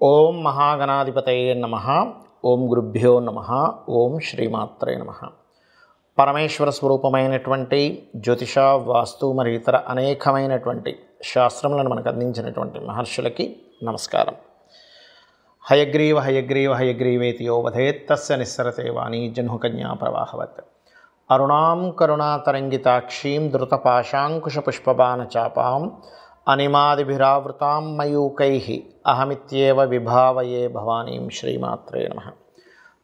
ఓం మహాగణాధిపతయే నమః. ఓం గురుభ్యో నమః. ఓం శ్రీమాత్రే నమః. పరమేశ్వర స్వరూపమైనటువంటి జ్యోతిష, వాస్తు మరియు ఇతర అనేకమైనటువంటి శాస్త్రములను మనకు అందించినటువంటి మహర్షులకి నమస్కారం. హయగ్రీవ హయగ్రీవ హయగ్రీవేతి యో వదేత్ తస్య నిస్సరతే వాణీ జహ్నుకన్యా ప్రవాహవత్. అరుణాం కరుణాతరంగితాక్షీం ధృతపాశాంకుశపుష్పబాణచాపాం అనిమాదిభిరావృతాం మయూకైః అహమిత్యేవ విభావయే భవానీం. శ్రీమాత్రే నమః.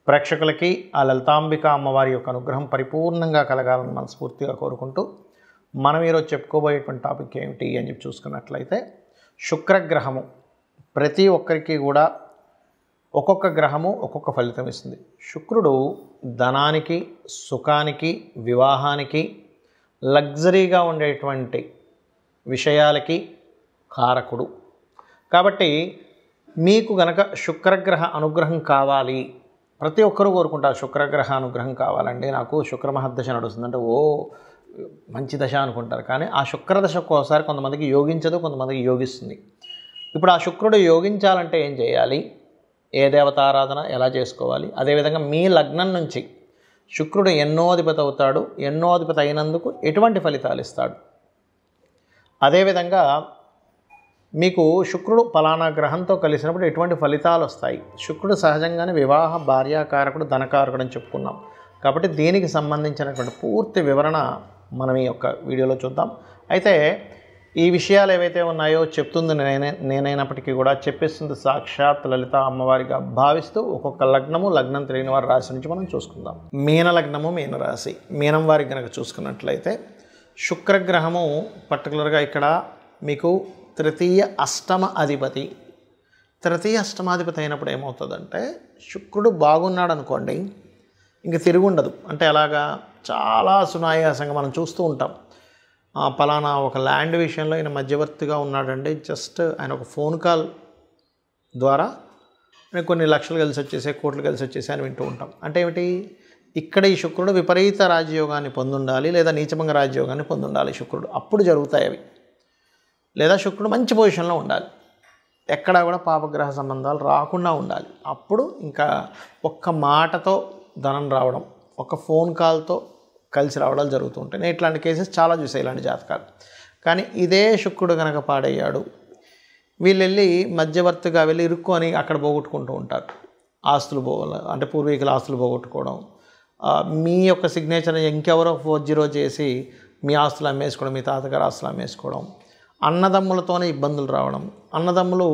ప్రేక్షకులకి ఆ లలితాంబిక అమ్మవారి యొక్క అనుగ్రహం పరిపూర్ణంగా కలగాలని మనస్ఫూర్తిగా కోరుకుంటూ మనం ఈరోజు చెప్పుకోబోయేటువంటి టాపిక్ ఏమిటి అని చెప్పి చూసుకున్నట్లయితే, శుక్రగ్రహము ప్రతి ఒక్కరికి కూడా ఒక్కొక్క గ్రహము ఒక్కొక్క ఫలితం ఇస్తుంది. శుక్రుడు ధనానికి, సుఖానికి, వివాహానికి, లగ్జరీగా ఉండేటువంటి విషయాలకి కారకుడు. కాబట్టి మీకు గనక శుక్రగ్రహ అనుగ్రహం కావాలి, ప్రతి ఒక్కరూ కోరుకుంటారు శుక్రగ్రహ అనుగ్రహం కావాలండి, నాకు శుక్రమహర్దశ నడుస్తుందంటే ఓ మంచి దశ అనుకుంటారు. కానీ ఆ శుక్రదశ ఒక్కోసారి కొంతమందికి యోగించదు, కొంతమందికి యోగిస్తుంది. ఇప్పుడు ఆ శుక్రుడు యోగించాలంటే ఏం చేయాలి, ఏ దేవతారాధన ఎలా చేసుకోవాలి, అదేవిధంగా మీ లగ్నం నుంచి శుక్రుడు ఎన్నో అధిపతి అవుతాడు, ఎన్నో అధిపతి అయినందుకు ఎటువంటి ఫలితాలు ఇస్తాడు, అదేవిధంగా మీకు శుక్రుడు ఫలానా గ్రహంతో కలిసినప్పుడు ఎటువంటి ఫలితాలు వస్తాయి. శుక్రుడు సహజంగానే వివాహ, భార్యాకారకుడు, ధనకారకుడు అని చెప్పుకున్నాం. కాబట్టి దీనికి సంబంధించినటువంటి పూర్తి వివరణ మనం ఈ యొక్క వీడియోలో చూద్దాం. అయితే ఈ విషయాలు ఏవైతే ఉన్నాయో చెప్తుంది నేనైనప్పటికీ కూడా చెప్పేస్తుంది సాక్షాత్ లలిత అమ్మవారిగా భావిస్తూ ఒక్కొక్క లగ్నము, లగ్నం తెలియని వారి రాశి నుంచి మనం చూసుకుందాం. మీన లగ్నము, మీన రాశి. మీనం వారికి కనుక చూసుకున్నట్లయితే శుక్రగ్రహము పర్టికులర్గా ఇక్కడ మీకు తృతీయ అష్టమ అధిపతి. తృతీయ అష్టమాధిపతి అయినప్పుడు ఏమవుతుందంటే, శుక్రుడు బాగున్నాడు అనుకోండి ఇంక తిరుగుండదు. అంటే అలాగా చాలా సునాయాసంగా మనం చూస్తూ ఉంటాం. పలానా ఒక ల్యాండ్ విషయంలో ఆయన మధ్యవర్తిగా ఉన్నాడండి, జస్ట్ ఆయన ఒక ఫోన్ కాల్ ద్వారా కొన్ని లక్షలు కలిసి వచ్చేసే, కోట్లు కలిసి వచ్చేసే అని వింటూ ఉంటాం. అంటే ఏమిటి, ఇక్కడ ఈ శుక్రుడు విపరీత రాజయోగాన్ని పొందుండాలి, లేదా నీచభంగ రాజయోగాన్ని పొందుండాలి శుక్రుడు, అప్పుడు జరుగుతాయి అవి. లేదా శుక్రుడు మంచి పొజిషన్లో ఉండాలి, ఎక్కడా కూడా పాపగ్రహ సంబంధాలు రాకుండా ఉండాలి. అప్పుడు ఇంకా ఒక్క మాటతో ధనం రావడం, ఒక ఫోన్ కాల్తో కలిసి రావడాలు జరుగుతూ ఉంటాయి. నేను ఇట్లాంటి కేసెస్ చాలా చూసాయి, ఇలాంటి జాతకాలు. కానీ ఇదే శుక్రుడు కనుక పాడయ్యాడు, వీళ్ళు వెళ్ళి మధ్యవర్తిగా వెళ్ళి ఇరుక్కొని అక్కడ పోగొట్టుకుంటూ ఉంటారు. ఆస్తులు అంటే పూర్వీకుల ఆస్తులు పోగొట్టుకోవడం, మీ యొక్క సిగ్నేచర్ ఇంకెవరో 40 చేసి మీ ఆస్తులు అమ్మేసుకోవడం, మీ తాతగారు ఆస్తులు అమ్మేసుకోవడం, అన్నదమ్ములతోనే ఇబ్బందులు రావడం, అన్నదమ్ములు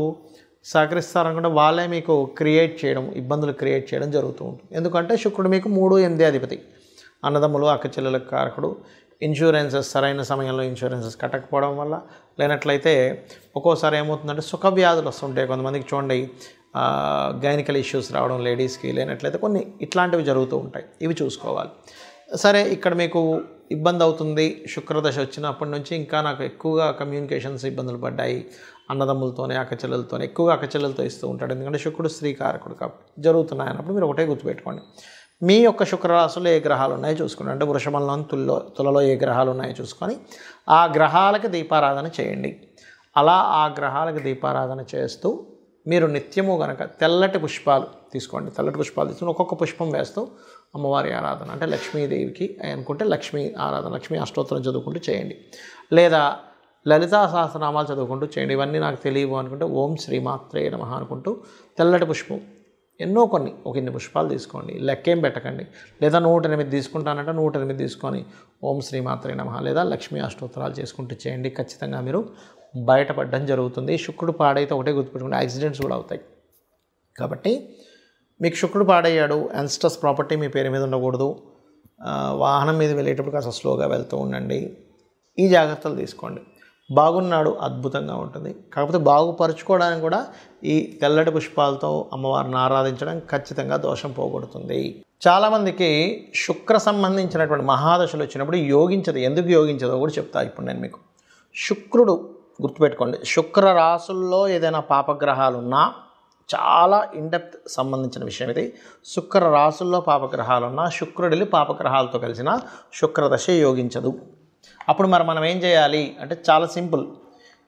సహకరిస్తారనుకుంటే వాళ్ళే మీకు ఇబ్బందులు క్రియేట్ చేయడం జరుగుతూ ఉంటుంది. ఎందుకంటే శుక్రుడు మీకు 3, 8 అధిపతి. అన్నదమ్ములు, అక్కచెల్లెలకు కారకుడు. ఇన్సూరెన్సెస్ సరైన సమయంలో ఇన్సూరెన్సెస్ కట్టకపోవడం వల్ల, లేనట్లయితే ఒక్కోసారి ఏమవుతుందంటే సుఖ వ్యాధులు వస్తుంటాయి కొంతమందికి. చూడండి, గైనికల్ ఇష్యూస్ రావడం లేడీస్కి, లేనట్లయితే కొన్ని ఇట్లాంటివి జరుగుతూ ఉంటాయి. ఇవి చూసుకోవాలి. సరే, ఇక్కడ మీకు ఇబ్బంది అవుతుంది, శుక్రదశ వచ్చినప్పటి నుంచి ఇంకా నాకు ఎక్కువగా కమ్యూనికేషన్స్ ఇబ్బందులు పడ్డాయి, అన్నదమ్ములతోనే, అక్కచెల్లెలతోనే, ఎక్కువగా అక్కచెల్లెలతో ఇస్తూ ఉంటాడు. ఎందుకంటే శుక్రుడు స్త్రీకారకుడు కాబట్టి జరుగుతున్నాయి అన్నప్పుడు మీరు ఒకటే గుర్తుపెట్టుకోండి, మీ యొక్క శుక్రరాశుల్లో ఏ గ్రహాలు ఉన్నాయో చూసుకోండి. అంటే వృషభంలో, తులలో ఏ గ్రహాలు ఉన్నాయో చూసుకొని ఆ గ్రహాలకి దీపారాధన చేయండి. అలా ఆ గ్రహాలకు దీపారాధన చేస్తూ మీరు నిత్యము కనుక తెల్లటి పుష్పాలు తీసుకోండి. తెల్లటి పుష్పాలు తీసుకుని ఒక్కొక్క పుష్పం వేస్తూ అమ్మవారి ఆరాధన, అంటే లక్ష్మీదేవికి అనుకుంటే లక్ష్మీ ఆరాధన, లక్ష్మీ అష్టోత్తరం చదువుకుంటూ చేయండి, లేదా లలితా సహస్రనామాలు చదువుకుంటూ చేయండి. ఇవన్నీ నాకు తెలియవు అనుకుంటే ఓం శ్రీమాత్రే నమః అనుకుంటూ తెల్లటి పుష్పం ఒక ఇన్ని పుష్పాలు తీసుకోండి, లెక్కేం పెట్టకండి. లేదా 108 తీసుకుంటానంటే 108 తీసుకొని ఓం శ్రీమాత్రే నమః లేదా లక్ష్మీ అష్టోత్తరాలు చేసుకుంటూ చేయండి. ఖచ్చితంగా మీరు బయటపడడం జరుగుతుంది. శుక్రుడు పాడైతే ఒకటే గుర్తుపెట్టుకుంటే యాక్సిడెంట్స్ కూడా అవుతాయి. కాబట్టి మీకు శుక్రుడు పాడయ్యాడు, యాన్స్టస్ ప్రాపర్టీ మీ పేరు మీద ఉండకూడదు, వాహనం మీద వెళ్ళేటప్పుడు కాస్త స్లోగా వెళ్తూ ఉండండి, ఈ జాగ్రత్తలు తీసుకోండి. బాగున్నాడు, అద్భుతంగా ఉంటుంది. కాకపోతే బాగుపరుచుకోవడానికి కూడా ఈ తెల్లటి పుష్పాలతో అమ్మవారిని ఆరాధించడం ఖచ్చితంగా దోషం పోగొడుతుంది. చాలామందికి శుక్ర సంబంధించినటువంటి మహాదశలు వచ్చినప్పుడు యోగించదు. ఎందుకు యోగించదో కూడా చెప్తా ఇప్పుడు నేను మీకు. శుక్రుడు గుర్తుపెట్టుకోండి, శుక్ర రాశుల్లో ఏదైనా పాపగ్రహాలు ఉన్నా, చాలా ఇన్డెప్త్ సంబంధించిన విషయం ఇది. శుక్ర రాశుల్లో పాపగ్రహాలున్నా శుక్రుడిని పాపగ్రహాలతో కలిసిన శుక్రదశ యోగించదు. అప్పుడు మనం ఏం చేయాలి అంటే చాలా సింపుల్.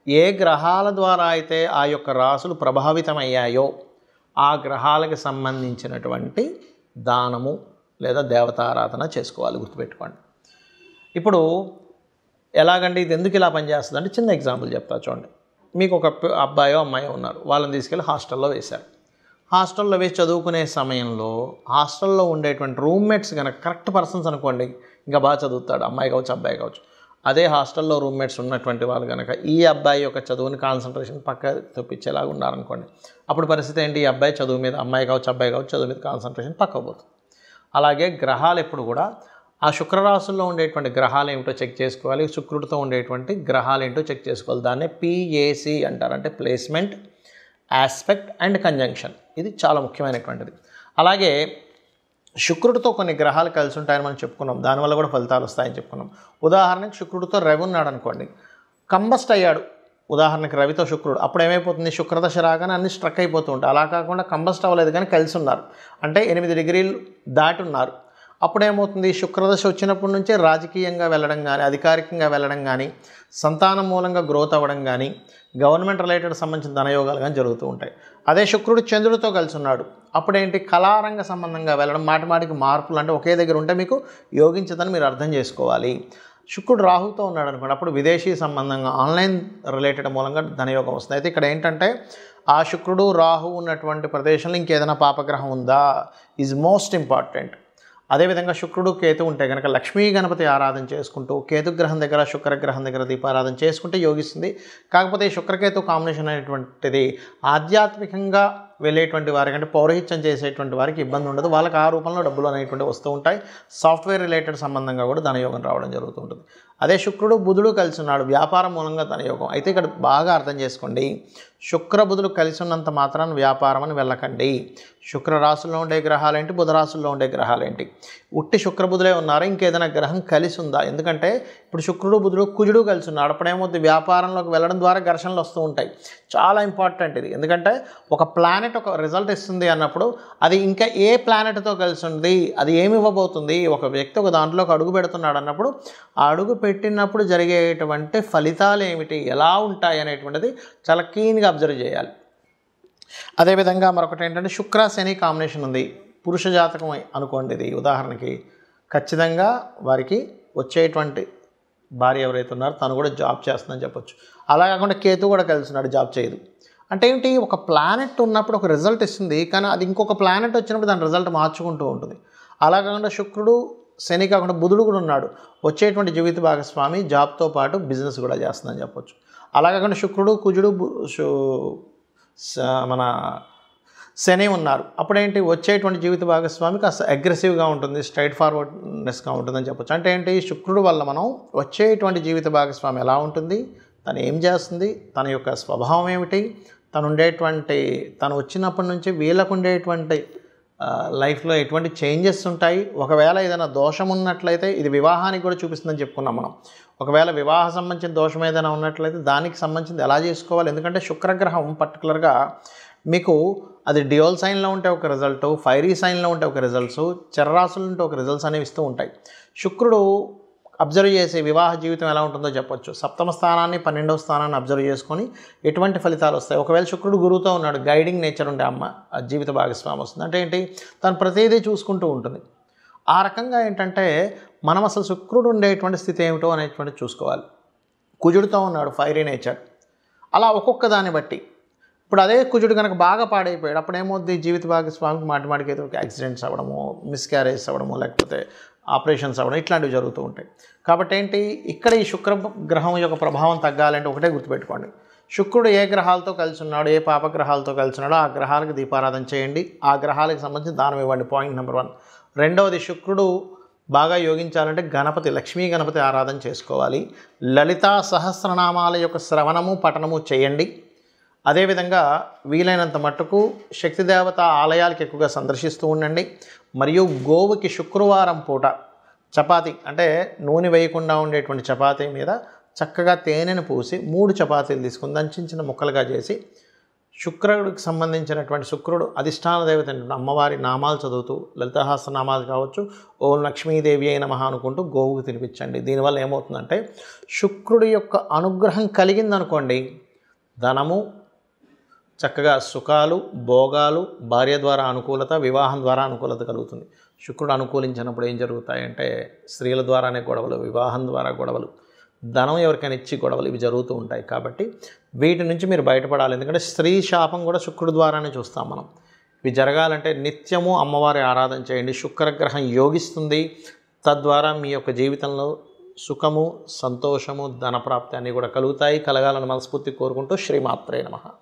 ఏ గ్రహాల ద్వారా అయితే ఆ యొక్క రాశులు ప్రభావితమయ్యాయో ఆ గ్రహాలకు సంబంధించినటువంటి దానము లేదా దేవతారాధన చేసుకోవాలి, గుర్తుపెట్టుకోండి. ఇప్పుడు ఎలాగండి ఇది ఎందుకు ఇలా పనిచేస్తుంది అంటే చిన్న ఎగ్జాంపుల్ చెప్తా చూడండి. మీకు ఒక అబ్బాయో అమ్మాయో ఉన్నారు, వాళ్ళని తీసుకెళ్ళి హాస్టల్లో వేశారు. హాస్టల్లో వేసి చదువుకునే సమయంలో హాస్టల్లో ఉండేటువంటి రూమ్మేట్స్ కనుక కరెక్ట్ పర్సన్స్ అనుకోండి, ఇంకా బాగా చదువుతాడు, అమ్మాయి కావచ్చు అబ్బాయి కావచ్చు. అదే హాస్టల్లో రూమ్మేట్స్ ఉన్నటువంటి వాళ్ళు కనుక ఈ అబ్బాయి యొక్క చదువుని కాన్సన్ట్రేషన్ పక్క తెప్పించేలాగా ఉన్నారనుకోండి, అప్పుడు పరిస్థితి ఏంటి? ఈ అబ్బాయి చదువు మీద, అమ్మాయి కావచ్చు అబ్బాయి కావచ్చు, చదువు మీద కాన్సన్ట్రేషన్ పక్కకు పోతుంది. అలాగే గ్రహాలు ఎప్పుడు కూడా ఆ శుక్రరాశుల్లో ఉండేటువంటి గ్రహాలు ఏమిటో చెక్ చేసుకోవాలి, శుక్రుడితో ఉండేటువంటి గ్రహాలు ఏంటో చెక్ చేసుకోవాలి. దాన్నే PAC అంటారు, అంటే ప్లేస్మెంట్, ఆస్పెక్ట్ అండ్ కంజంక్షన్. ఇది చాలా ముఖ్యమైనటువంటిది. అలాగే శుక్రుడితో కొన్ని గ్రహాలు కలిసి ఉంటాయని మనం చెప్పుకున్నాం, దానివల్ల కూడా ఫలితాలు వస్తాయని చెప్పుకున్నాం. ఉదాహరణకి శుక్రుడితో రవి ఉన్నాడు అనుకోండి, కంబస్ట్ అయ్యాడు. ఉదాహరణకి రవితో శుక్రుడు, అప్పుడు ఏమైపోతుంది? శుక్రదశ రాగానే అన్ని స్ట్రక్ అయిపోతూ ఉంటాయి. అలా కాకుండా కంబస్ట్ అవ్వలేదు కానీ కలిసి ఉన్నారు, అంటే 8 డిగ్రీలు దాటి ఉన్నారు. అప్పుడేమవుతుంది? శుక్రదశ వచ్చినప్పటి నుంచే రాజకీయంగా వెళ్ళడం కానీ, అధికారికంగా వెళ్ళడం కానీ, సంతానం మూలంగా గ్రోత్ అవ్వడం కానీ, గవర్నమెంట్ రిలేటెడ్ సంబంధించిన ధనయోగాలు కానీ జరుగుతూ ఉంటాయి. అదే శుక్రుడు చంద్రుడితో కలిసి ఉన్నాడు, అప్పుడేంటి? కళారంగ సంబంధంగా వెళ్ళడం, మాటిమాటికి మార్పులు, అంటే ఒకే దగ్గర ఉంటే మీకు యోగించదని మీరు అర్థం చేసుకోవాలి. శుక్రుడు రాహుతో ఉన్నాడు అనుకోండి, అప్పుడు విదేశీ సంబంధంగా ఆన్లైన్ రిలేటెడ్ మూలంగా ధనయోగం వస్తుంది. అయితే ఇక్కడ ఏంటంటే ఆ శుక్రుడు రాహు ఉన్నటువంటి ప్రదేశంలో ఇంకేదైనా పాపగ్రహం ఉందా ఈజ్ మోస్ట్ ఇంపార్టెంట్. అదేవిధంగా శుక్రుడు కేతు ఉంటే కనుక లక్ష్మీ గణపతి ఆరాధన చేసుకుంటూ కేతుగ్రహం దగ్గర శుక్రగ్రహం దగ్గర దీపారాధన చేసుకుంటే యోగిస్తుంది. కాకపోతే ఈ శుక్రకేతు కాంబినేషన్ అనేటువంటిది ఆధ్యాత్మికంగా వెళ్ళేటువంటి వారికి, అంటే పౌరహిత్యం చేసేటువంటి వారికి ఇబ్బంది ఉండదు, వాళ్ళకి ఆ రూపంలో డబ్బులు అనేటువంటివి వస్తూ ఉంటాయి. సాఫ్ట్వేర్ రిలేటెడ్ సంబంధంగా కూడా ధనయోగం రావడం జరుగుతూ ఉంటుంది. అదే శుక్రుడు బుధుడు కలిసి ఉన్నాడు, వ్యాపారం మూలంగా ధనయోగం. అయితే ఇక్కడ బాగా అర్థం చేసుకోండి, శుక్ర బుధులు కలిసి ఉన్నంత మాత్రాన్ని వ్యాపారం అని వెళ్ళకండి. శుక్ర రాశుల్లో ఉండే గ్రహాలేంటి, బుధ రాశుల్లో ఉండే గ్రహాలేంటి? ఉట్టి శుక్రబుధులే ఉన్నారా, ఇంకేదైనా గ్రహం కలిసి ఉందా? ఎందుకంటే ఇప్పుడు శుక్రుడు బుధుడు కుజుడు కలిసి ఉన్నాడు, అప్పుడేమవుతుంది? వ్యాపారంలోకి వెళ్ళడం ద్వారా ఘర్షణలు వస్తూ ఉంటాయి. చాలా ఇంపార్టెంట్ ఇది, ఎందుకంటే ఒక ప్లానెట్ ఒక రిజల్ట్ ఇస్తుంది అన్నప్పుడు అది ఇంకా ఏ ప్లానెట్తో కలిసి ఉంది, అది ఏమి ఇవ్వబోతుంది, ఒక వ్యక్తి ఒక దాంట్లోకి అడుగు పెడుతున్నాడు అన్నప్పుడు ఆ అడుగు పెట్టినప్పుడు జరిగేటువంటి ఫలితాలు ఏమిటి, ఎలా ఉంటాయి అనేటువంటిది చాలా క్లీన్గా అబ్జర్వ్ చేయాలి. అదేవిధంగా మరొకటి ఏంటంటే శుక్ర శని కాంబినేషన్ ఉంది, పురుష జాతకం అనుకోండి. ఇది ఉదాహరణకి ఖచ్చితంగా వారికి వచ్చేటువంటి భార్య ఎవరైతే ఉన్నారో తను కూడా జాబ్ చేస్తుందని చెప్పొచ్చు. అలా కాకుండా కేతు కూడా కలిసినాడు, జాబ్ చేయదు. అంటే ఏంటి? ఒక ప్లానెట్ ఉన్నప్పుడు ఒక రిజల్ట్ ఇస్తుంది, కానీ అది ఇంకొక ప్లానెట్ వచ్చినప్పుడు దాని రిజల్ట్ మార్చుకుంటూ ఉంటుంది. అలా కాకుండా శుక్రుడు శని కాకుండా బుధుడు కూడా ఉన్నాడు, వచ్చేటువంటి జీవిత భాగస్వామి జాబ్తో పాటు బిజినెస్ కూడా చేస్తుందని చెప్పొచ్చు. అలా కాకుండా శుక్రుడు కుజుడు మన శని ఉన్నారు, అప్పుడేంటి? వచ్చేటువంటి జీవిత భాగస్వామి కాస్త అగ్రెసివ్గా ఉంటుంది, స్ట్రైట్ ఫార్వర్డ్నెస్గా ఉంటుందని చెప్పొచ్చు. అంటే ఏంటి? శుక్రుడు వల్ల మనం వచ్చేటువంటి జీవిత భాగస్వామి ఎలా ఉంటుంది, తను ఏం చేస్తుంది, తన యొక్క స్వభావం ఏమిటి, తను వచ్చినప్పటి నుంచి వీళ్ళకు ఉండేటువంటి లైఫ్లో ఎటువంటి చేంజెస్ ఉంటాయి. ఒకవేళ ఏదైనా దోషం ఉన్నట్లయితే ఇది వివాహానికి కూడా చూపిస్తుందని చెప్పుకున్నాం మనం. ఒకవేళ వివాహ సంబంధించిన దోషం ఏదైనా ఉన్నట్లయితే దానికి సంబంధించింది ఎలా చేసుకోవాలి, ఎందుకంటే శుక్రగ్రహం పర్టికులర్గా మీకు అది డ్యూయల్ సైన్లో ఉంటే ఒక రిజల్ట్, ఫైరీ సైన్లో ఉంటే ఒక రిజల్ట్స్, చర్రాసులు ఉంటే ఒక రిజల్ట్స్ అనేవి ఇస్తూ ఉంటాయి. శుక్రుడు అబ్జర్వ్ చేసే వివాహ జీవితం ఎలా ఉంటుందో చెప్పొచ్చు. సప్తమ స్థానాన్ని 12వ స్థానాన్ని అబ్జర్వ్ చేసుకొని ఎటువంటి ఫలితాలు వస్తాయి. ఒకవేళ శుక్రుడు గురువుతో ఉన్నాడు, గైడింగ్ నేచర్ ఉండే జీవిత భాగస్వామి వస్తుంది. అంటే ఏంటి? తను ప్రతిదీ చూసుకుంటూ ఉంటుంది. ఆ రకంగా ఏంటంటే మనం అసలు శుక్రుడు ఉండేటువంటి స్థితి ఏమిటో అనేటువంటి చూసుకోవాలి. కుజుడితో ఉన్నాడు, ఫైరీ నేచర్. అలా ఒక్కొక్క దాన్ని బట్టి ఇప్పుడు అదే కుజుడు కనుక బాగా పాడైపోయాడు, అప్పుడు ఏమవుద్ది? జీవిత భాగస్వామికి మాటిమాటికి ఏదో యాక్సిడెంట్స్ అవ్వడము, మిస్క్యారేజ్ అవ్వడము, లేకపోతే ఆపరేషన్స్ అవ్వడం, ఇట్లాంటివి జరుగుతూ ఉంటాయి. కాబట్టి ఏంటి? ఇక్కడ ఈ శుక్ర గ్రహం యొక్క ప్రభావం తగ్గాలంటే ఒకటే గుర్తుపెట్టుకోండి, శుక్రుడు ఏ గ్రహాలతో కలిసి ఉన్నాడు, ఏ పాపగ్రహాలతో కలిసి ఉన్నాడో ఆ గ్రహాలకు దీపారాధన చేయండి, ఆ గ్రహాలకు సంబంధించి దానం ఇవ్వండి. Point number 1. రెండవది, శుక్రుడు బాగా యోగించాలంటే గణపతి, లక్ష్మీ గణపతి ఆరాధన చేసుకోవాలి. లలితా సహస్రనామాల యొక్క శ్రవణము పఠనము చేయండి. అదేవిధంగా వీలైనంత మట్టుకు శక్తిదేవత ఆలయాలకు ఎక్కువగా సందర్శిస్తూ ఉండండి. మరియు గోవుకి శుక్రవారం పూట చపాతీ, అంటే నూనె వేయకుండా ఉండేటువంటి చపాతీ మీద చక్కగా తేనెను పూసి 3 చపాతీలు తీసుకుని దంచిన ముక్కలుగా చేసి శుక్రుడికి సంబంధించినటువంటి శుక్రుడు అధిష్టాన దేవత అమ్మవారి నామాలు చదువుతూ లలితాహాస నామాలు కావచ్చు, ఓం లక్ష్మీదేవి అయిన నమః అనుకుంటూ గోవుకు తినిపించండి. దీనివల్ల ఏమవుతుందంటే శుక్రుడి యొక్క అనుగ్రహం కలిగిందనుకోండి, ధనము చక్కగా సుఖాలు, భోగాలు, భార్య ద్వారా అనుకూలత, వివాహం ద్వారా అనుకూలత కలుగుతుంది. శుక్రుడు అనుకూలించినప్పుడు ఏం జరుగుతాయంటే స్త్రీల ద్వారానే గొడవలు, వివాహం ద్వారా గొడవలు, ధనం ఎవరికైనా ఇచ్చి గొడవలు, ఇవి జరుగుతూ ఉంటాయి. కాబట్టి వీటి నుంచి మీరు బయటపడాలి. ఎందుకంటే స్త్రీ శాపం కూడా శుక్రుడు ద్వారానే చూస్తాం మనం. ఇవి జరగాలంటే నిత్యము అమ్మవారి ఆరాధన చేయండి. శుక్రగ్రహం యోగిస్తుంది. తద్వారా మీ యొక్క జీవితంలో సుఖము, సంతోషము, ధనప్రాప్తి అన్నీ కూడా కలుగుతాయి. కలగాలని మనస్ఫూర్తి కోరుకుంటూ శ్రీమాత్రే నమః.